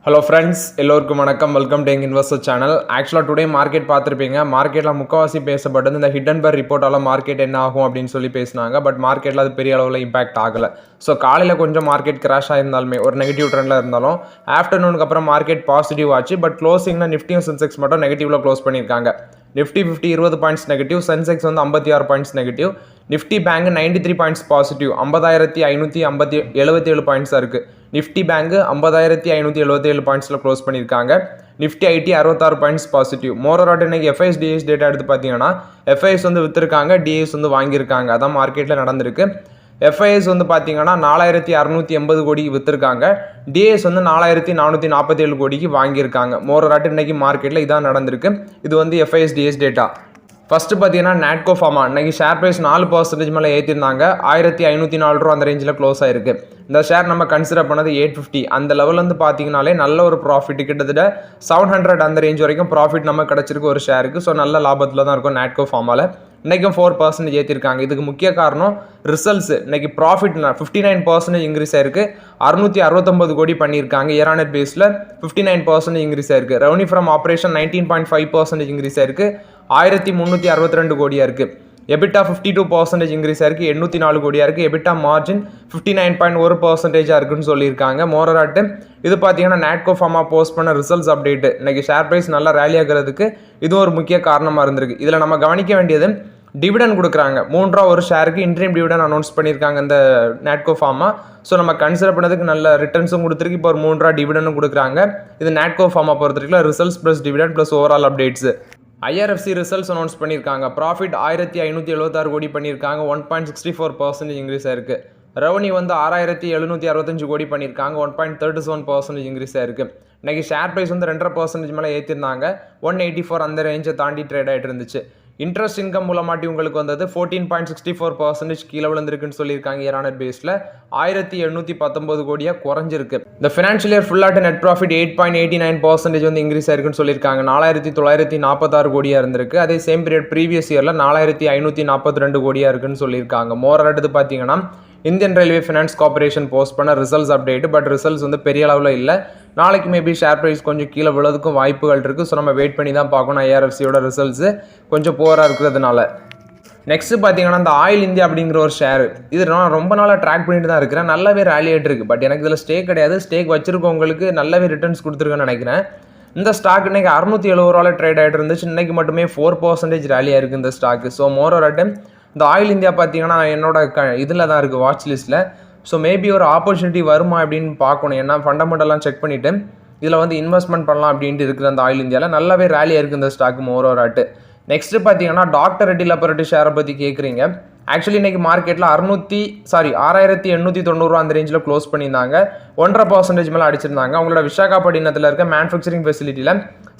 Hello friends, எல்லோருக்கும் வணக்கம். Welcome to investor channel. ஆக்சுவலாக டுடே மார்க்கெட் பார்த்துருப்பீங்க. மார்க்கெட்டில் முக்கால்வாசி பேசப்பட்டது இந்த ஹிடன்பர்க் ரிப்போர்ட்டால் மார்க்கெட் என்ன ஆகும் அப்படின்னு சொல்லி பேசினாங்க. பட் மார்க்கெட்டில் அது பெரிய அளவில் இம்பாக்ட் ஆகலை. ஸோ காலையில் கொஞ்சம் மார்க்கெட் கிராஷ் ஆயிருந்தாலுமே ஒரு நெகட்டிவ் ட்ரெண்டில் இருந்தாலும் ஆஃப்டர்நூனுக்கு அப்புறம் மார்க்கெட் பாசிட்டிவ் ஆச்சு. பட் க்ளோசிங்கில் நிஃப்டியும் சென்செக்ஸ் மட்டும் நெகட்டிவில் க்ளோஸ் பண்ணியிருக்காங்க. Nifty 20 points negative, Sensex 56 points negative. Nifty bank 93 points positive, 50,577 பாயிண்ட்ஸாக இருக்குது. நிஃப்டி பேங்க் 50,577 பாயிண்ட்ஸில் க்ளோஸ் பண்ணியிருக்காங்க. Nifty IT 66 points positive. மோரோராட் இன்னைக்கு எஃப்ஐஎஸ் டிஎஸ் டேட்டா எடுத்து பார்த்தீங்கன்னா எஃப்ஐஎஸ் விற்றுருக்காங்க, டிஎஸ் வாங்கியிருக்காங்க. அதான் மார்க்கெட்டில் நடந்திருக்கு. எஃப்ஐஎஸ் பார்த்தீங்கன்னா 4,680 கோடிக்கு விற்றுருக்காங்க. டிஎஸ் 4,447 கோடிக்கு வாங்கியிருக்காங்க. மோரோராட் இன்னைக்கு மார்க்கெட்டில் இதான் நடந்திருக்கு. இது எஃப்ஐஎஸ் டிஎஸ் டேட்டா. ஃபஸ்ட்டு பார்த்தீங்கன்னா நாட்கோ ஃபார்மா இன்னைக்கு ஷேர் ப்ரைஸ் 4% மேலே ஏற்றிருந்தாங்க. 1,504 ரூபா அந்த ரேஞ்சில் க்ளோஸ் ஆயிருக்கு. இந்த ஷேர் நம்ம கன்சிடர் பண்ணது 850 அந்த லெவலில் பார்த்தீங்கனாலே நல்ல ஒரு ப்ராஃபிட், கிட்டத்தட்ட 700 அந்த ரேஞ்ச் வரைக்கும் ப்ராஃபிட் நம்ம கிடச்சிருக்கு ஒரு ஷேருக்கு. ஸோ நல்ல லாபத்தில் தான் இருக்கும் நாட்கோ ஃபார்மாவில். இன்றைக்கும் 4% ஏற்றிருக்காங்க. இதுக்கு முக்கிய காரணம் ரிசல்ட்ஸ். இன்னைக்கு ப்ராஃபிட் 59% இன்க்ரீஸ் ஆயிருக்கு. 669 கோடி பண்ணியிருக்காங்க. இயர் ஆன் இயர் பேஸில் 59% இன்க்ரீஸ் ஆயிருக்கு. ரெவன்யூ ஃப்ரம் ஆப்ரேஷன் 19.5% இன்க்ரீஸ் ஆயிருக்கு. 1,362 கோடியாக இருக்குது. எபிட்டா 52% இன்க்ரீஸ் ஆயிருக்கு. 804 கோடியாக இருக்குது. எபிட்டா மார்ஜின் 59.1% இருக்குன்னு சொல்லியிருக்காங்க. மோரோராட்டு இது பார்த்தீங்கன்னா நாட்கோ ஃபார்மா போஸ்ட் பண்ண ரிசல்ட்ஸ் அப்டேட். இன்னைக்கு ஷேர் ப்ரைஸ் நல்லா ரேலி ஆகிறதுக்கு இது ஒரு முக்கிய காரணமாக இருந்திருக்கு. இதில் நம்ம கவனிக்க வேண்டியது டிவிடன் கொடுக்குறாங்க. 3 ரூபா ஒரு ஷேருக்கு இன்ட்ரீம் டிவிடன் அனௌன்ஸ் பண்ணியிருக்காங்க இந்த நாட்கோ ஃபார்மா. ஸோ நம்ம கன்சிடர் பண்ணதுக்கு நல்ல ரிட்டர்ன்ஸும் கொடுத்துருக்கு. இப்போ ஒரு 3 ரூபா டிவிடனும் கொடுக்குறாங்க. இது நாட்கோ ஃபார்மா பொறுத்தவரைக்கும் results plus dividend plus overall updates. IRFC results announce பண்ணியிருக்காங்க. ப்ராஃபிட் 1,576 கோடி பண்ணியிருக்காங்க. 1.64% இன்க்ரீஸ் ஆயிருக்கு. ரெவன்யூ 6,765 கோடி பண்ணியிருக்காங்க. 1.37% இன்க்ரீஸ் ஆயிருக்கு. இன்னைக்கு ஷேர் ப்ரைஸ் 2.5% மேலே ஏற்றிருந்தாங்க. 184 அந்த ரேஞ்சை தாண்டி ட்ரேட் ஆகிட்டு இருந்துச்சு. இன்ட்ரெஸ்ட் இன்கம் மூலமாட்டி உங்களுக்கு 14.64% கீழே விழுந்திருக்குன்னு சொல்லியிருக்காங்க. இயர் ஆன் இயர் பேஸில் 1,819 கோடியாக குறைஞ்சிருக்கு. இந்த ஃபினான்ஷியல் இயர் ஃபுல்லாட்டு நெட் ப்ராஃபிட் 8.89% இன்க்ரீஸ் ஆயிருக்குன்னு சொல்லியிருக்காங்க. 4,946 கோடியாக இருந்திருக்கு. அதே சேம் பீரியட் ப்ரீவியஸ் இயரில் 4,542 கோடியாக இருக்குன்னு சொல்லியிருக்காங்க. மோரோராட் பார்த்தீங்கன்னா Indian railway finance corporation post பண்ண ரிசல்ட்ஸ் அப்டேட். பட் ரிசல்ட்ஸ் பெரிய அளவில் இல்லை. நாளைக்கு மேபி ஷேர் ப்ரைஸ் கொஞ்சம் கீழே விழுறதுக்கும் வாய்ப்புகள் இருக்குது. ஸோ நம்ம வெயிட் பண்ணி தான் பார்க்கணும். ஐஆர்எஃப்சியோட ரிசல்ட்ஸு கொஞ்சம் புவராக இருக்கிறதுனால. நெக்ஸ்ட் பார்த்தீங்கன்னா இந்த ஆயில் இந்தியா அப்படிங்கிற ஒரு ஷேர், இது நான் ரொம்ப நாளாக ட்ராக் பண்ணிட்டு தான் இருக்கிறேன். நல்லாவே ரேலி ஆகிட்டு இருக்குது. பட் எனக்கு இதில் ஸ்டேக் கிடையாது. ஸ்டேக் வச்சிருக்கவங்களுக்கு நல்லாவே ரிட்டர்ன்ஸ் கொடுத்துருக்கேன்னு நினைக்கிறேன். இந்த ஸ்டாக் இன்னைக்கு 670 ரூபாவில் ட்ரேட் ஆகிட்டு இருந்துச்சு. இன்னைக்கு மட்டுமே 4% ரேலியாக இருக்குது இந்த ஸ்டாக்கு. ஸோ மோரோராட்டு இந்த ஆயில் இந்தியா பார்த்தீங்கன்னா என்னோட இதில் தான் இருக்குது, வாட்ச் லிஸ்ட்டில். ஸோ மேபி ஒரு ஆப்பர்ச்சுனிட்டி வருமா அப்படின்னு பார்க்கணும். ஏன்னா ஃபண்டமெண்டெல்லாம் செக் பண்ணிவிட்டு இதில் இன்வெஸ்ட்மெண்ட் பண்ணலாம் அப்படின்ட்டு இருக்குது. அந்த ஆயில் இந்தியாவில் நல்லாவே ரேலியாக இருக்குது இந்த ஸ்டாக் மோரோராட்டு. நெக்ஸ்ட்டு பார்த்தீங்கன்னா டாக்டர் ரெட்டி லேபரேட்டரி ஷேரை பற்றி கேட்குறீங்க. ஆக்சுவலி இன்றைக்கி மார்க்கெட்டில் 6,890 அந்த ரேஞ்சில் க்ளோஸ் பண்ணியிருந்தாங்க. 1.5% மேலே அடிச்சிருந்தாங்க. அவங்களோட விசாகப்பட்டினத்தில் இருக்க மேனுஃபேக்சரிங் ஃபெசிலிட்டியில்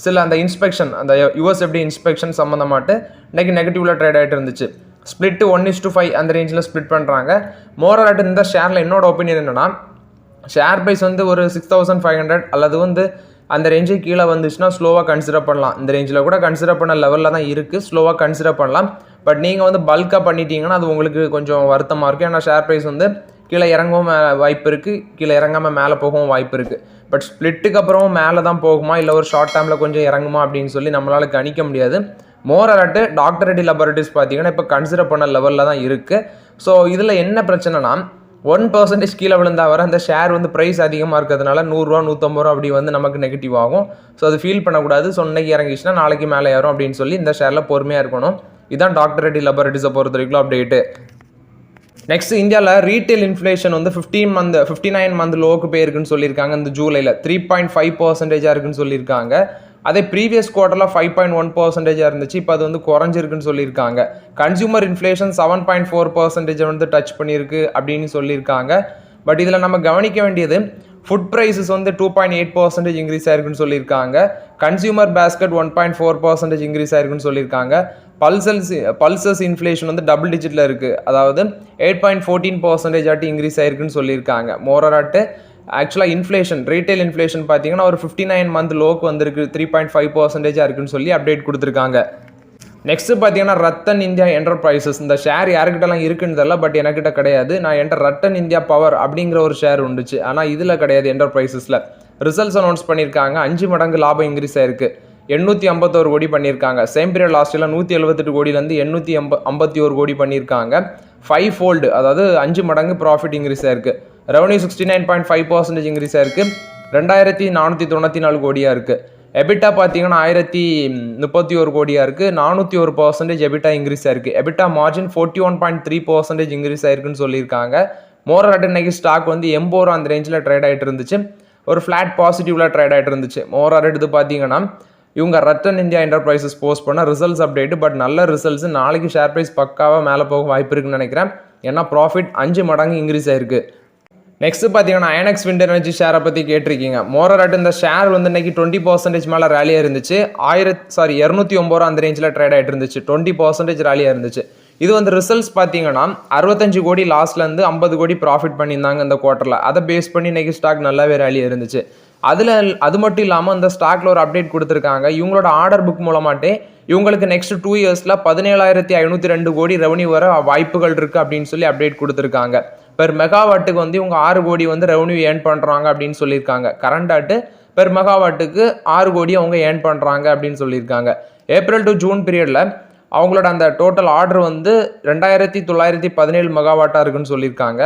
சில அந்த இன்ஸ்பெக்ஷன், அந்த யூஎஸ்எஃப்டி இன்ஸ்பெக்ஷன் சம்மந்தமாட்டு இன்றைக்கி நெகட்டிவில் ட்ரேட் ஆகிட்டு இருந்துச்சு. ஸ்பிளிட்டு 1:5 அந்த ரேஞ்சில் ஸ்பிளிட் பண்ணுறாங்க. மோரோராட்டு இந்த ஷேரில் என்னோட ஒப்பீனியன் என்னென்னா, ஷேர் ப்ரைஸ் ஒரு 6,500 அல்லது அந்த ரேஞ்சு கீழே வந்துச்சுன்னா ஸ்லோவாக கன்சிடர் பண்ணலாம். இந்த ரேஞ்சில் கூட கன்சிடர் பண்ண லெவலில் தான் இருக்குது. ஸ்லோவாக கன்சிடர் பண்ணலாம். பட் நீங்கள் பல்காக பண்ணிட்டீங்கன்னா அது உங்களுக்கு கொஞ்சம் வருத்தமாக இருக்குது. ஏன்னா ஷேர் ப்ரைஸ் கீழே இறங்கவும் வாய்ப்பு இருக்குது, கீழே இறங்காமல் மேலே போகவும் வாய்ப்பு இருக்குது. பட் ஸ்பிளிட்டுக்கு அப்புறம் மேலே தான் போகுமா இல்லை ஒரு ஷார்ட் டைமில் கொஞ்சம் இறங்குமா அப்படின்னு சொல்லி நம்மளால் கணிக்க முடியாது. மோரோராட்டு டாக்டர் ரெட்டி லேபரேட்டரிஸ் பார்த்தீங்கன்னா இப்போ கன்சிடர் பண்ண லெவலில் தான் இருக்குது. ஸோ இதில் என்ன பிரச்சனைனா 1% கீழே விழுந்தா வர அந்த ஷேர் ப்ரைஸ் அதிகமாக இருக்கிறதுனால 100 ரூபா 150 ரூபா அப்படி நமக்கு நெகட்டிவ் ஆகும். ஸோ அது ஃபீல் பண்ணக்கூடாது. ஸோ இன்னைக்கு இறங்கிச்சுன்னா நாளைக்கு மேலே ஏறும் அப்படின்னு சொல்லி இந்த ஷேரில் பொறுமையாக இருக்கணும். இதுதான் டாக்டர் ரெட்டி லேபரேட்டரிஸை பொறுத்த வரைக்கும் அப்டேட்டு. நெக்ஸ்ட் இந்தியாவில் ரீட்டைல் இன்ஃப்ளேஷன் 59 மந்த் லோவுக்கு போயிருக்குன்னு சொல்லியிருக்காங்க. இந்த ஜூலையில் 3.5% இருக்குன்னு சொல்லியிருக்காங்க. அதே ப்ரீவியஸ் குவார்ட்டரில் 5.1% இருந்துச்சு. இப்போ அது குறைஞ்சிருக்குன்னு சொல்லியிருக்காங்க. கன்சியூமர் இன்ஃப்ளேஷன் 7.4% டச் பண்ணியிருக்கு அப்படின்னு சொல்லியிருக்காங்க. பட் இதில் நம்ம கவனிக்க வேண்டியது ஃபுட் ப்ரைஸஸ் 2.8% இன்க்ரீஸ் ஆயிருக்குன்னு சொல்லியிருக்காங்க. கன்சியூமர் பேஸ்கெட் 1.4% இன்க்ரீஸ் ஆயிருக்குன்னு சொல்லியிருக்காங்க. பல்சஸ் இன்ஃப்ளேஷன் டபுள் டிஜிட்டில் இருக்குது. அதாவது 8.14% ஆட்டி இன்க்ரீஸ் ஆயிருக்குன்னு சொல்லியிருக்காங்க. மோரோராட்டு ஆக்சுவலாக இன்ஃப்ளேஷன், ரீட்டைல் இன்ஃப்ளேஷன் பார்த்தீங்கன்னா ஒரு 59 மந்த் லோக்கு வந்திருக்கு. 3.5% இருக்குன்னு சொல்லி அப்டேட் கொடுத்துருக்காங்க. நெக்ஸ்ட் பார்த்தீங்கன்னா ரத்தன் இந்தியா என்டர்பிரைசஸ். இந்த ஷேர் யாருக்கிட்டலாம் இருக்குன்னு தெரியல, பட் எனக்கிட்ட கிடையாது. நான் ரத்தன் இந்தியா பவர் அப்படிங்கிற ஒரு ஷேர் உண்டுச்சு, ஆனால் இதில் கிடையாது என்டர்பிரைசஸில். ரிசல்ட்ஸ் அனௌன்ஸ் பண்ணியிருக்காங்க. 5 மடங்கு லாபம் இன்க்ரீஸ் ஆயிருக்கு. 851 கோடி பண்ணியிருக்காங்க. சேம் பீரியட் லாஸ்ட் இயர்ல 178 கோடியிலேருந்து 851 கோடி பண்ணியிருக்காங்க. 5 fold, அதாவது 5 மடங்கு ப்ராஃபிட் இன்க்ரீஸ் ஆயிருக்கு. ரெவன்யூ 69.5% இன்க்ரீஸ் ஆயிருக்கு. 2494 கோடியாக இருக்குது. எபிட்டா பார்த்தீங்கன்னா 1031 கோடியாக இருக்குது. 401% எபிட்டா இன்க்ரீஸ் ஆயிருக்கு. எபிட்டா மார்ஜின் 41.3% இன்க்ரீஸ் ஆயிருக்குன்னு சொல்லியிருக்காங்க. மோரராட் இன்னைக்கு ஸ்டாக் வந்து 80 ரூபா அந்த ரேஞ்சில் ட்ரேட் ஆகிட்டு இருந்துச்சு. ஒரு ஃப்ளாட் பாசிட்டிவில் ட்ரேட் ஆகிட்டு இருந்துச்சு. மோரராட் இது பார்த்தீங்கன்னா இவங்க ரத்தன் இந்தியா என்டர்பிரைசஸ் போஸ்ட் பண்ண ரிசல்ட்ஸ் அப்டேட். பட் நல்ல ரிசல்ட்ஸ், நாளைக்கு ஷேர் ப்ரைஸ் பக்காவாக மேலே போக வாய்ப்பு இருக்குன்னு நினைக்கிறேன். ஏன்னா ப்ராஃபிட் 5 மடங்கு இன்க்ரீஸ் ஆயிருக்கு. நெக்ஸ்ட் பார்த்தீங்கன்னா ஐஎன்எக்ஸ் விண்ட் எனர்ஜி ஷேரை பற்றி கேட்டிருக்கீங்க. மோரராட் இந்த ஷேர் வந்து இன்னைக்கு 20% மேலே ரேலியாக இருந்துச்சு. 209 ரூபா அந்த ரேஞ்சில் ட்ரேட் ஆகிட்டு இருந்துச்சு. 20% ரேலியாக இருந்துச்சு. இது வந்து ரிசல்ட்ஸ் பார்த்தீங்கன்னா 65 கோடி லாஸ்ட்லேருந்து 50 கோடி ப்ராஃபிட் பண்ணியிருந்தாங்க இந்த குவார்ட்டரில். அதை பேஸ் பண்ணி இன்னைக்கு ஸ்டாக் நல்லாவே ரேலியாக இருந்துச்சு. அது மட்டும் இல்லாமல் இந்த ஸ்டாக்ல ஒரு அப்டேட் கொடுத்துருக்காங்க. இவங்களோட ஆர்டர் புக் மூலமாட்டே இவங்களுக்கு நெக்ஸ்ட் 2 இயர்ஸில் 17,502 கோடி ரெவன்யூ வர வாய்ப்புகள் இருக்குது அப்படின்னு சொல்லி அப்டேட் கொடுத்துருக்காங்க. பெர் மெகாவாட்டுக்கு வந்து இவங்க 6 கோடி வந்து ரெவன்யூ ஏர்ன் பண்ணுறாங்க அப்படின்னு சொல்லியிருக்காங்க. கரண்ட் ஆட்டு பெர் மெகாவாட்டுக்கு 6 கோடி அவங்க ஏர்ன் பண்ணுறாங்க அப்படின்னு சொல்லியிருக்காங்க. ஏப்ரல் டு ஜூன் பீரியடில் அவங்களோட அந்த டோட்டல் ஆர்டர் வந்து 2917 மெகாவாட்டாக இருக்குன்னு சொல்லியிருக்காங்க.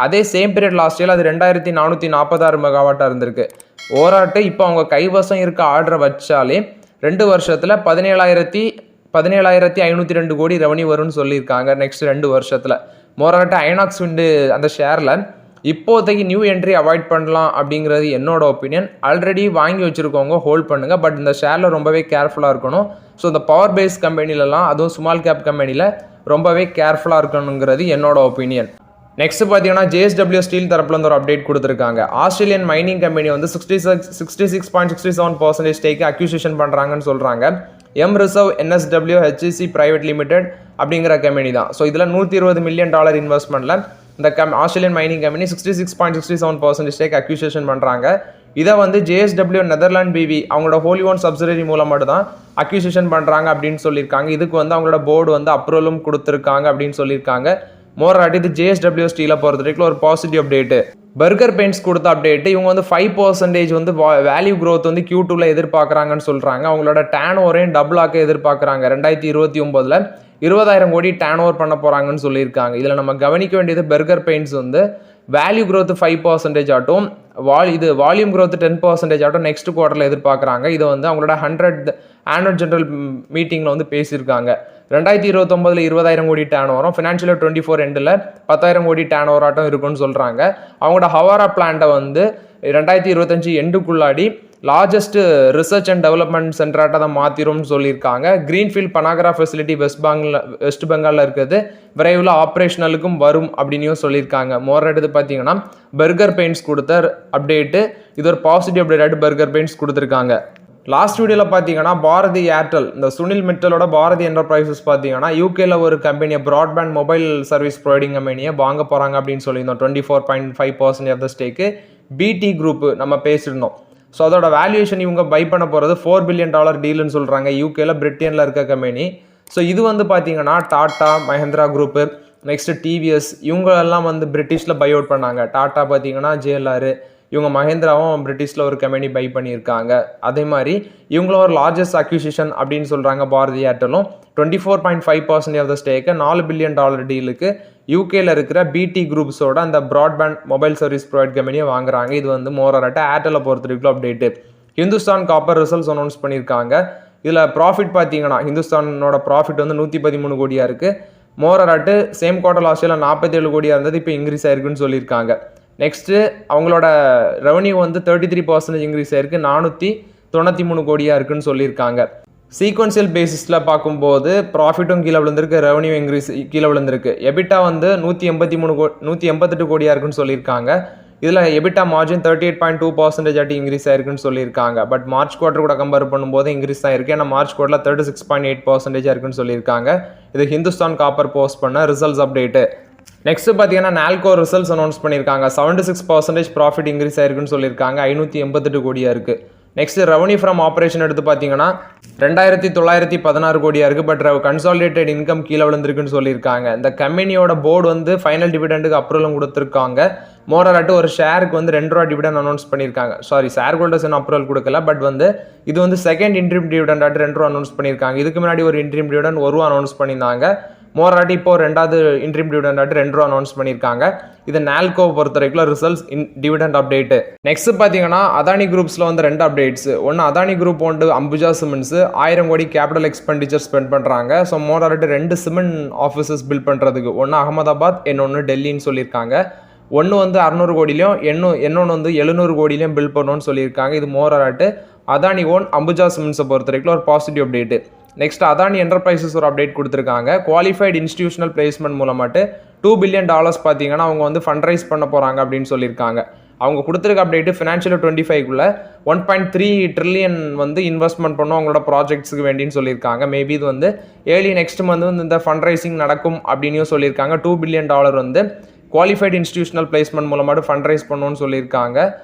அதே சேம் பீரியட் லாஸ்ட் இயர் அது 2446 மெகாவாட்டாக இருந்திருக்கு. ஓராட்டு இப்போ அவங்க கைவசம் இருக்க ஆர்டரை வச்சாலே 2 வருஷத்தில் 17,502 கோடி ரெவன்யூ வரும்னு சொல்லியிருக்காங்க நெக்ஸ்ட் 2 வருஷத்தில். மோராட்டு ஐநாக்ஸ் விண்டு அந்த ஷேரில் இப்போதைக்கு நியூ என்ட்ரி அவாய்ட் பண்ணலாம் அப்படிங்கிறது என்னோட ஒப்பீனியன். ஆல்ரெடி வாங்கி வச்சுருக்கவங்க ஹோல்ட் பண்ணுங்கள். பட் இந்த ஷேரில் ரொம்பவே கேர்ஃபுல்லாக இருக்கணும். ஸோ இந்த பவர் பேஸ் கம்பெனிலலாம், அதுவும் ஸ்மால் கேப் கம்பெனியில் ரொம்பவே கேர்ஃபுல்லாக இருக்கணுங்கிறது என்னோட ஒப்பீனியன். நெக்ஸ்ட் பார்த்தீங்கன்னா JSW ஸ்டீல் தரப்புல ஒரு அப்டேட் கொடுத்துருக்காங்க. ஆஸ்திரேலியன் மைனிங் கம்பெனி வந்து 66.67% ஸ்டேக்கு அக்யூசிஷன் பண்ணுறாங்கன்னு சொல்கிறாங்க. Reserve NSW HEC private limited அப்படிங்கிற கம்பெனி தான். ஸோ இதில் $120 மில்லியன் இன்வெஸ்ட்மெண்ட்டில் இந்த Australian mining company 66.67% stake acquisition பண்ணுறாங்க. இதை வந்து JSW நெதர்லாண்ட் BV அவங்களோட ஹோலி ஓன் சப்சிடரி மூலம் மட்டும் தான் அக்யூசியேஷன் பண்ணுறாங்க அப்படின்னு சொல்லியிருக்காங்க. இதுக்கு வந்து அவங்களோட போர்டு வந்து அப்ரூவலும் கொடுத்துருக்காங்க அப்படின்னு சொல்லியிருக்காங்க. மோரராட் இது JSW ஸ்டீலை பொறுத்த வரைக்கும் ஒரு பாசிட்டிவ் அப்டேட்டு. பர்கர் பெயிண்ட்ஸ் கொடுத்த அப்டேட்டு. இவங்க வந்து 5% வந்து வேல்யூ க்ரோத் வந்து Q2ல எதிர்பார்க்குறாங்கன்னு சொல்கிறாங்க. அவங்களோட டேன் ஓவரையும் டபுள் ஆக்க எதிர்பார்க்குறாங்க. 2029ல் 20,000 கோடி டேன் ஓவர் பண்ண போகிறாங்கன்னு சொல்லியிருக்காங்க. இதில் நம்ம கவனிக்க வேண்டியது பர்கர் பெயிண்ட்ஸ் வந்து வேல்யூ க்ரோத் 5% ஆட்டும், வால்யூம் க்ரோத் 10% ஆட்டும் நெக்ஸ்ட் குவார்ட்டரில் எதிர்பார்க்குறாங்க. இதை வந்து அவங்களோட 100 ஆனுவல் ஜெனரல் மீட்டிங்கில் வந்து பேசியிருக்காங்க. 2029ல் 20,000 கோடி டேன் ஓவரும், ஃபினான்ஷியல் 24 எண்டில் 10,000 கோடி டேன் ஓவர் ஆட்டம் இருக்குன்னு சொல்கிறாங்க. அவங்களோட ஹவாரா பிளான்ட்டை வந்து 2025 எண்டுக்குள்ளாடி லார்ஜஸ்ட் ரிசர்ச் அண்ட் டெவலப்மெண்ட் சென்டராக தான் மாற்றிடும்னு சொல்லியிருக்காங்க. கிரீன்ஃபீல்ட் பனாகரா ஃபெசிலிட்டி வெஸ்ட் பெங்காலில் இருக்கிறது விரைவில் ஆப்ரேஷனலுக்கும் வரும் அப்படின்னும் சொல்லியிருக்காங்க. மோரராட் இது பார்த்தீங்கன்னா பர்கர் பெயிண்ட்ஸ் கொடுத்த அப்டேட்டு. இது ஒரு பாசிட்டிவ் அப்டேட் பர்கர் பெயிண்ட்ஸ் கொடுத்துருக்காங்க. லாஸ்ட் வீடியோவில் பார்த்தீங்கன்னா பாரதி ஏர்டெல், இந்த சுனில் மிட்டலோட பாரதி என்டர்பிரைசஸ் பார்த்தீங்கன்னா யூகேல ஒரு கம்பெனியை ப்ராட்பேண்ட் மொபைல் சர்வீஸ் ப்ரொவைடிங் கம்பெனியை வாங்க போகிறாங்க அப்படின்னு சொல்லியிருந்தோம். 24.5% ஆஃப் த ஸ்டேக்கு BT குரூப் நம்ம பேசியிருந்தோம். ஸோ அதோட வேல்யூவேஷன் இவங்க பை பண்ண போகிறது $4 பில்லியன் டீல்னு சொல்கிறாங்க. யூகேல பிரிட்டனில் இருக்க கம்பெனி. ஸோ இது வந்து பார்த்தீங்கன்னா tata, Mahindra group, next TVS இவங்களெல்லாம் வந்து பிரிட்டிஷில் பை அவுட் பண்ணாங்க. டாட்டா பார்த்தீங்கன்னா JLR, இவங்க மஹேந்திராவும் பிரிட்டிஷில் ஒரு கம்பெனி பை பண்ணியிருக்காங்க. அதே மாதிரி இவங்களும் ஒரு லார்ஜஸ்ட் அக்யூசிஷன் அப்படின்னு சொல்கிறாங்க. பாரதி ஏர்டெலும் 24.5% ஆஃப் த ஸ்டேக்கை $4 பில்லியன் டீலுக்கு யூகேல இருக்கிற BT குரூப்ஸோட அந்த ப்ராட்பேண்ட் மொபைல் சர்வீஸ் ப்ரொவைட் கம்பெனியை வாங்குறாங்க. இது வந்து மோரராட் ஏர்டெலை பொறுத்த வரைக்கும் update. Hindustan copper results announce பண்ணியிருக்காங்க. இதில் ப்ராஃபிட் பார்த்தீங்கன்னா ஹிந்துஸ்தானோட ப்ராஃபிட் வந்து 113 கோடியாக இருக்குது. மோரராட்டு சேம் குவார்ட்டர் லாஸ்ட் இயர்ல 47 கோடியாக இருந்தது, இப்போ இன்க்ரீஸ் ஆயிருக்குன்னு சொல்லியிருக்காங்க. நெக்ஸ்ட்டு அவங்களோட ரெவன்யூ வந்து 33% இன்க்ரீஸ் ஆயிருக்கு, 493 கோடியாக இருக்குன்னு சொல்லியிருக்காங்க. சீக்வன்சியல் பேசிஸில் பார்க்கும்போது ப்ராஃபிட்டும் கீழே விழுந்திருக்கு, ரெவன்யூ இன்க்ரீஸ் கீழே விழுந்திருக்கு. எபிட்டா வந்து 188 கோடியாக இருக்குன்னு சொல்லியிருக்காங்க. இதில் எபிட்டா மார்ஜின் 38.2% இன்க்ரீஸ் ஆயிருக்குன்னு சொல்லியிருக்காங்க. பட் மார்ச் குவார்ட்டர் கூட கம்பேர் பண்ணும்போது இன்க்ரீஸ் தான் இருக்குது. ஏன்னா மார்ச் குவார்ட்டரில் 36.8% இருக்குன்னு சொல்லியிருக்காங்க. இது ஹிந்துஸ்தான் காப்பர் போஸ்ட் பண்ண ரிசல்ட்ஸ் அப்டேட்டு. நெக்ஸ்ட் பார்த்தீங்கன்னா நால்கோ ரிசல்ட்ஸ் அனௌன்ஸ் பண்ணியிருக்காங்க. 76% ப்ராஃபிட் இன்க்ரீஸ் ஆயிருக்குன்னு சொல்லியிருக்காங்க. 588 கோடியாக இருக்குது. நெக்ஸ்ட் ரெவன்யூ ஃப்ரம் ஆப்ரேஷன் எடுத்து பார்த்தீங்கன்னா 2,916 கோடியாக இருக்குது. பட் கன்சாலிடேட்டட் இன்கம் கீழே விழுந்திருக்குன்னு சொல்லியிருக்காங்க. இந்த கம்பெனியோட போர்டு வந்து ஃபைனல் டிவிடெண்டுக்கு அப்ரூவலும் கொடுத்துருக்காங்க. மோரராட்டு ஒரு ஷேருக்கு வந்து ₹2 டிவிடன் அனௌன்ஸ் பண்ணியிருக்காங்க. சாரி, ஷேர் ஹோல்டர்ஸ் இன்னும் அப்ரூவல் கொடுக்கல. பட் வந்து இது வந்து செகண்ட் இன்ட்ரீம் டிவிடன் ஆட்டு ₹2 அனௌன்ஸ் பண்ணியிருக்காங்க. இதுக்கு முன்னாடி ஒரு இன்ட்ரீம் டிவிடன் ₹1 அனௌன்ஸ் பண்ணியிருந்தாங்க. மோரராட்டி இப்போ ரெண்டாவது இன்ட்ரீம் டிவிடன் ஆட்டு ₹2 அனௌன்ஸ் பண்ணியிருக்காங்க. இது நால்கோ பொறுத்த வரைக்கும் ரிசல்ட்ஸ் டிவிடெண்ட் அப்டேட். நெக்ஸ்ட் பார்த்தீங்கன்னா அதானி குரூப்ஸில் வந்து 2 அப்டேட்ஸ். ஒன்று அதானி குரூப் ஒன்று அம்புஜா சிமெண்ட்ஸ் 1000 கோடி கேபிட்டல் எக்ஸ்பெண்டிச்சர் ஸ்பெண்ட் பண்ணுறாங்க. ஸோ மோரராட்டு 2 சிமெண்ட் ஆஃபீஸஸ் பில்ட் பண்ணுறதுக்கு, ஒன்று அகமதாபாத், இன்னொன்று டெல்லின்னு சொல்லியிருக்காங்க. ஒன்று வந்து 600 கோடியிலையும் இன்னொன்று வந்து 700 கோடியிலையும் பில்ட் பண்ணணும்னு சொல்லியிருக்காங்க. இது மோரராட்டு அதானி ஓன் அம்புஜா சிமெண்ட்ஸை பொறுத்த வரைக்கும் ஒரு positive update. Next Adani enterprises ஒரு அப்டேட் கொடுத்துருக்காங்க. குவாலிஃபைடு இன்ஸ்டிடியூஷனல் பிளேஸ்மெண்ட் மூலமாட்டு $2 பில்லியன் பார்த்தீங்கன்னா அவங்க வந்து ஃபண்ட்ரைஸ் பண்ண போகிறாங்க அப்படின்னு சொல்லியிருக்காங்க. அவங்க கொடுத்துருக்க அப்டேட்டு ஃபினான்ஷியல் 25க்குள்ள 1.3 ட்ரில்லியன் வந்து இன்வெஸ்ட்மெண்ட் பண்ணும் அவங்களோட ப்ராஜெக்ட்ஸுக்கு வேண்டின்னு சொல்லியிருக்காங்க. மேபி இது வந்து ஏர்லி நெக்ஸ்ட் மந்த் வந்து இந்த ஃபண்ட்ரைசிங் நடக்கும் அப்படின்னும் சொல்லியிருக்காங்க. $2 பில்லியன் வந்து குவாலிஃபைடு இன்ஸ்டிடியூஷனல் பிளேஸ்மெண்ட் மூலமாட்டு ஃபண்ட்ரைஸ் பண்ணணும்னு சொல்லியிருக்காங்க.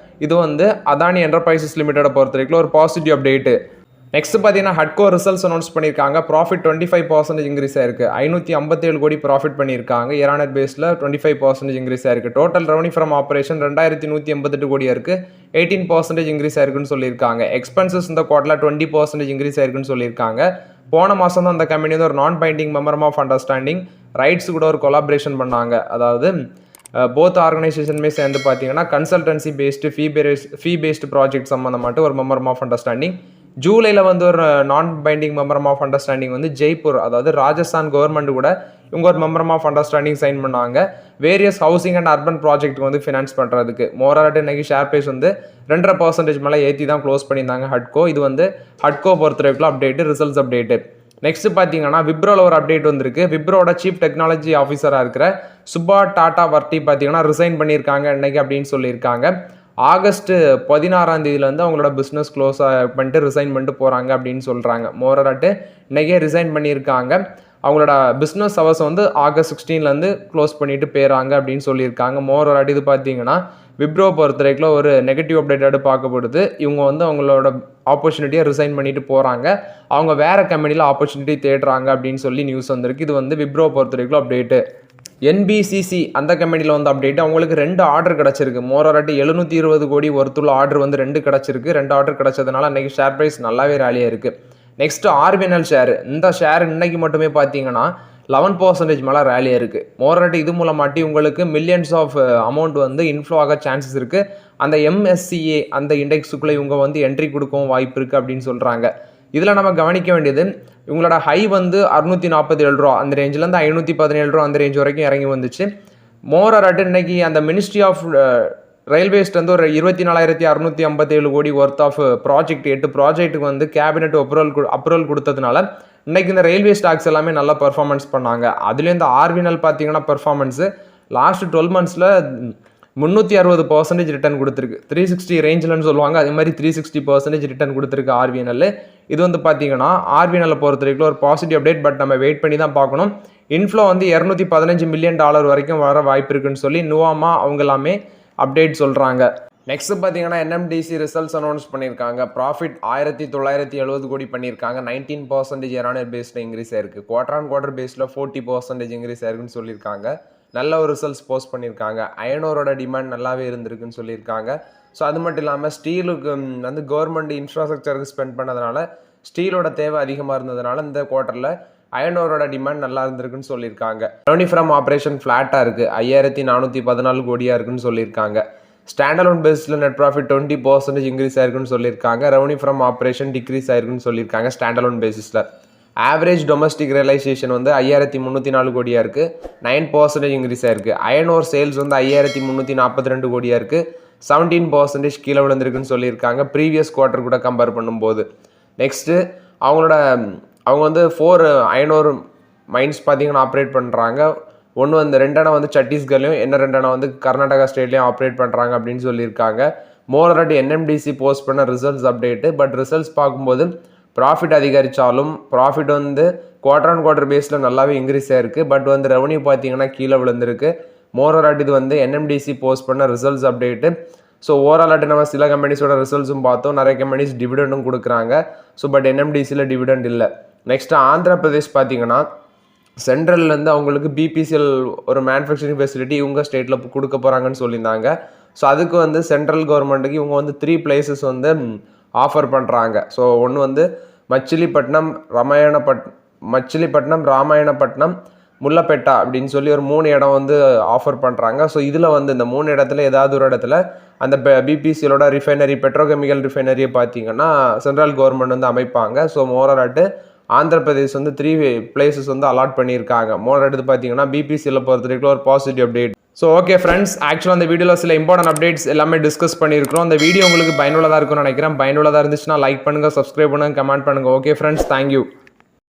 இது வந்து அதானி என்டர்பிரைசஸ் லிமிடெடை பொறுத்த வரைக்கும் ஒரு பாசிட்டிவ் அப்டேட்டு. நெக்ஸ்ட் பார்த்தீங்கன்னா ஹட்கோ ரிசல்ட்ஸ் அனௌன்ஸ் பண்ணியிருக்காங்க. ப்ராஃபிட் 25% இன்க்ரீஸ் ஆயிருக்கு. 557 கோடி ப்ராஃபிட் பண்ணியிருக்காங்க. இயர் பேஸில் 25% இன்க்ரீஸ் ஆயிருக்கு. டோட்டல் ரெவன்யூ ஃப்ரம் ஆப்ரேஷன் 2188 கோடியாக இருக்குது. 18% இன்க்ரீஸ் ஆயிருக்குன்னு சொல்லியிருக்காங்க. எக்ஸ்பென்சஸ் இந்த குவார்ட்டரில் 20% இன்க்ரீஸ் ஆயிருக்குன்னு சொல்லியிருக்காங்க. போன மாதம் தான் அந்த கம்பெனி வந்து ஒரு நான் பைண்டிங் மெமரம் ஆஃப் அண்டர்ஸ்டாண்டிங் ரைட்ஸ் கூட ஒரு கொலாபரேஷன் பண்ணாங்க. அதாவது போத் ஆர்கனைசேஷனுமே சேர்ந்து பார்த்தீங்கன்னா கன்சல்டன்சி பேஸ்டு ஃபீ பேஸ்டு ப்ராஜெக்ட் சம்மந்தமாட்டு ஒரு மெமரம் ஆஃப் அண்டர்ஸ்டாண்டிங் ஜூலையில் வந்து ஒரு நான் பைண்டிங் மெமரம் ஆஃப் அண்டர்ஸ்டாண்டிங் வந்து ஜெய்ப்பூர், அதாவது ராஜஸ்தான் கவர்மெண்ட் கூட இவங்க ஒரு மெமரம் ஆஃப் அண்டர்ஸ்டாண்டிங் சைன் பண்ணாங்க. வேரியஸ் ஹவுசிங் அண்ட் அர்பன் ப்ராஜெக்ட்டுக்கு வந்து ஃபினான்ஸ் பண்ணுறதுக்கு. மோராட்டு இன்னைக்கு ஷேர் ப்ரைஸ் வந்து 2.5% மேலே ஏற்றி தான் க்ளோஸ் பண்ணியிருந்தாங்க ஹட்கோ. இது வந்து ஹட்கோ பொறுத்த வரைக்கும் அப்டேட்டு, ரிசல்ட்ஸ் அப்டேட்டு. நெக்ஸ்ட் பார்த்தீங்கன்னா விப்ரோவில் ஒரு அப்டேட் வந்திருக்கு. விப்ரோட சீஃப் டெக்னாலஜி ஆஃபீஸராக இருக்கிற சுபா டாடா வர்த்தி பார்த்தீங்கன்னா ரிசைன் பண்ணியிருக்காங்க இன்னைக்கு அப்படின்னு சொல்லியிருக்காங்க. ஆகஸ்ட் 16 அவங்களோட பிஸ்னஸ் க்ளோஸ் பண்ணிட்டு ரிசைன் பண்ணிட்டு போகிறாங்க அப்படின்னு சொல்கிறாங்க. மோரராட்டு இன்றைக்கே ரிசைன் பண்ணியிருக்காங்க. அவங்களோட பிஸ்னஸ் ஹவர்ஸ் வந்து ஆகஸ்ட் 16 க்ளோஸ் பண்ணிட்டு போயிடறாங்க அப்படின்னு சொல்லியிருக்காங்க. மோரராட்டு இது பார்த்தீங்கன்னா விப்ரோ பொறுத்த வரைக்கும் ஒரு நெகட்டிவ் அப்டேட்டாக பார்க்கப்படுது. இவங்க வந்து அவங்களோட ஆப்பர்ச்சுனிட்டியை ரிசைன் பண்ணிட்டு போகிறாங்க. அவங்க வேறு கம்பெனியில் ஆப்பர்ச்சுனிட்டி தேடுறாங்க அப்படின்னு சொல்லி நியூஸ் வந்திருக்கு. இது வந்து விப்ரோ பொறுத்த வரைக்கும் அப்டேட்டு. என்பிசிசி அந்த கம்பெனியில் வந்து அப்டேட், அவங்களுக்கு 2 ஆர்டர் கிடச்சிருக்கு. மோரராட்டி 720 கோடி ஒருத்துள்ள ஆர்டர் வந்து 2 கிடச்சிருக்கு. 2 ஆர்டர் கிடச்சதுனால அன்றைக்கி ஷேர் ப்ரைஸ் நல்லாவே ரேலியாக இருக்குது. Next RPNL share. இந்த ஷேர் இன்னைக்கு மட்டுமே பார்த்தீங்கன்னா 11% மேலே ரேலியாக இருக்குது. மோரராட்டி இது மூலமாட்டி உங்களுக்கு மில்லியன்ஸ் ஆஃப் அமௌண்ட் வந்து இன்ஃப்ளோ ஆக சான்சஸ் இருக்குது. அந்த எம்எஸ்சிஏ அந்த இண்டெக்ஸுக்குள்ளே இவங்க வந்து என்ட்ரி கொடுக்கவும் வாய்ப்பு இருக்குது அப்படின்னு சொல்கிறாங்க. இதில் நம்ம கவனிக்க வேண்டியது, இவங்களோட ஹை வந்து 647 ரூபா அந்த ரேஞ்சிலேருந்து 517 ரூபா அந்த ரேஞ்ச் வரைக்கும் இறங்கி வந்துச்சு. மோரராட்டு இன்னைக்கு அந்த மினிஸ்ட்ரி ஆஃப் ரயில்வேஸ்ட் வந்து ஒரு 24,657 கோடி ஒர்த் ஆஃப் ப்ராஜெக்ட் 8 ப்ராஜெக்ட்டுக்கு வந்து கேபினெட் அப்ரூவல் கொடுத்ததுனால இன்னைக்கு இந்த ரயில்வே ஸ்டாக்ஸ் எல்லாமே நல்லா பெர்ஃபார்மன்ஸ் பண்ணாங்க. அதுலேயும் இந்த ஆர்பிஎன்எல் பார்த்தீங்கன்னா பெர்ஃபார்மன்ஸு லாஸ்ட் 12 monthஸில் 360% ரிட்டர்ன் கொடுத்துருக்கு. 360 ரேஞ்சில்னு சொல்லுவாங்க, அதே மாதிரி 360% ரிட்டர்ன் கொடுத்துருக்கு ஆர்பிஎன்எல். இது வந்து பார்த்தீங்கன்னா ஆர்பிஎன்எல் பொறுத்த வரைக்கும் ஒரு பாசிட்டிவ் அப்டேட். பட் நம்ம வெயிட் பண்ணி தான் பார்க்கணும். இன்ஃப்ளோ வந்து $215 மில்லியன் வரைக்கும் வர வாய்ப்பு இருக்குன்னு சொல்லி நுவாமா அவங்க எல்லாமே அப்டேட் சொல்கிறாங்க. நெக்ஸ்ட் பார்த்தீங்கன்னா என்எம்டிசி ரிசல்ட்ஸ் அனௌன்ஸ் பண்ணியிருக்காங்க. ப்ராஃபிட் 1970 கோடி பண்ணியிருக்காங்க. 19% இயர் பேஸில் இன்க்ரீஸ் ஆயிருக்கு. குவார்டர் பேஸில் 40% இன்க்ரீஸ் ஆயிருக்குன்னு சொல்லியிருக்காங்க. நல்ல ஒரு ரிசல்ட்ஸ் போஸ்ட் பண்ணியிருக்காங்க. அயனோரோட டிமாண்ட் நல்லாவே இருந்திருக்குன்னு சொல்லியிருக்காங்க. ஸோ அது மட்டும் இல்லாமல் ஸ்டீலுக்கு வந்து கவர்மெண்ட் இன்ஃப்ராஸ்ட்ரக்சருக்கு ஸ்பெண்ட் பண்ணதுனால ஸ்டீலோட தேவை அதிகமாக இருந்ததுனால இந்த குவார்ட்டரில் அயனோரோட டிமாண்ட் நல்லா இருந்திருக்குன்னு சொல்லியிருக்காங்க. ரெவன்யூ ஃப்ரம் ஆப்ரேஷன் ஃப்ளாட்டாக இருக்குது. 5414 கோடியாக இருக்குன்னு சொல்லியிருக்காங்க. ஸ்டாண்டலோன் பேஸில் நெட் ப்ராஃபிட் 20% இன்க்ரீஸ் ஆயிருக்குன்னு சொல்லியிருக்காங்க. ரெவன்யூ ஃப்ரம் ஆப்ரேஷன் டிக்ரீஸ் ஆயிருக்குன்னு சொல்லியிருக்காங்க ஸ்டாண்டலோன் பேசிஸில். ஆவரேஜ் டொமஸ்டிக் ரியலைசேஷன் வந்து 5304 கோடியாக இருக்குது. 9% இன்க்ரீஸ் ஆயிருக்கு. அயனோர் சேல்ஸ் வந்து 5342 கோடியாக இருக்குது. 17% கீழே விழுந்திருக்குன்னு சொல்லியிருக்காங்க ப்ரீவியஸ் குவார்ட்டர் கூட கம்பேர் பண்ணும்போது. நெக்ஸ்ட்டு அவங்க வந்து 4 அயனோர் மைன்ஸ் பார்த்தீங்கன்னா ஆப்ரேட் பண்ணுறாங்க. ஒன்று வந்து 2 வந்து சத்தீஸ்கர்லையும் இன்னும் 2 வந்து கர்நாடகா ஸ்டேட்லையும் ஆப்ரேட் பண்ணுறாங்க அப்படின்னு சொல்லியிருக்காங்க. மோரராட்டி என்எம்டிசி போஸ்ட் பண்ண ரிசல்ட்ஸ் அப்டேட்டு. பட் ரிசல்ட்ஸ் பார்க்கும்போது ப்ராஃபிட் அதிகரித்தாலும் ப்ராஃபிட் வந்து குவார்டர் பேஸில் நல்லாவே இன்க்ரீஸ் ஆயிருக்கு. பட் வந்து ரெவன்யூ பார்த்தீங்கன்னா கீழே விழுந்திருக்கு. மோரராட்டி இது வந்து என்எம்டிசி போஸ்ட் பண்ண ரிசல்ட்ஸ் அப்டேட்டு. ஸோ ஓவராலாட்டு நம்ம சில கம்பெனிஸோட ரிசல்ட்ஸும் பார்த்தோம். நிறைய கம்பெனிஸ் டிவிடெண்டும் கொடுக்குறாங்க. ஸோ பட் என்எம்டிசியில் டிவிடெண்ட் இல்லை. நெக்ஸ்ட்டு ஆந்திர பிரதேஷ் பார்த்தீங்கன்னா சென்ட்ரல்லேருந்து அவங்களுக்கு பிபிசிஎல் ஒரு மேனுஃபேக்சரிங் ஃபெசிலிட்டி இவங்க ஸ்டேட்டில் கொடுக்க போகிறாங்கன்னு சொல்லியிருந்தாங்க. ஸோ அதுக்கு வந்து சென்ட்ரல் கவர்மெண்ட்டுக்கு இவங்க வந்து 3 பிளேசஸ் வந்து ஆஃபர் பண்ணுறாங்க. ஸோ ஒன்று வந்து மச்சிலிப்பட்டினம், ராமாயணப்பட்டினம், முல்லப்பேட்டா அப்படின்னு சொல்லி ஒரு 3 இடம் வந்து ஆஃபர் பண்ணுறாங்க. ஸோ இதில் வந்து இந்த 3 இடத்துல ஏதாவது ஒரு இடத்துல அந்த பிபிசிஎலோட ரிஃபைனரி, பெட்ரோகெமிக்கல் ரிஃபைனரியை பார்த்தீங்கன்னா சென்ட்ரல் கவர்மெண்ட் வந்து அமைப்பாங்க. ஸோ மோரராட்டு ஆந்திர பிரதேஷ் வந்து 3 பிளேசஸ் வந்து அலாட் பண்ணியிருக்காங்க. மோரர் எடுத்து பார்த்தீங்கன்னா பிபிசிஎல் பொறுத்த வரைக்கும் ஒரு positive update. So okay friends, ஆக்சுவலாக அந்த வீடியோவில் சில இம்பார்ட்டன்ட் அப்டேட்ஸ் எல்லாமே டிஸ்கஸ் பண்ணியிருக்கிறோம். அந்த வீடியோ உங்களுக்கு பயனுள்ளதாக இருக்கும்னு நினைக்கிறேன். பயனுள்ளதாக இருந்துச்சுன்னா லைக் பண்ணுங்கள், சப்ஸ்கிரைப் பண்ணுங்கள், கமெண்ட் பண்ணுங்கள். Okay friends, thank you.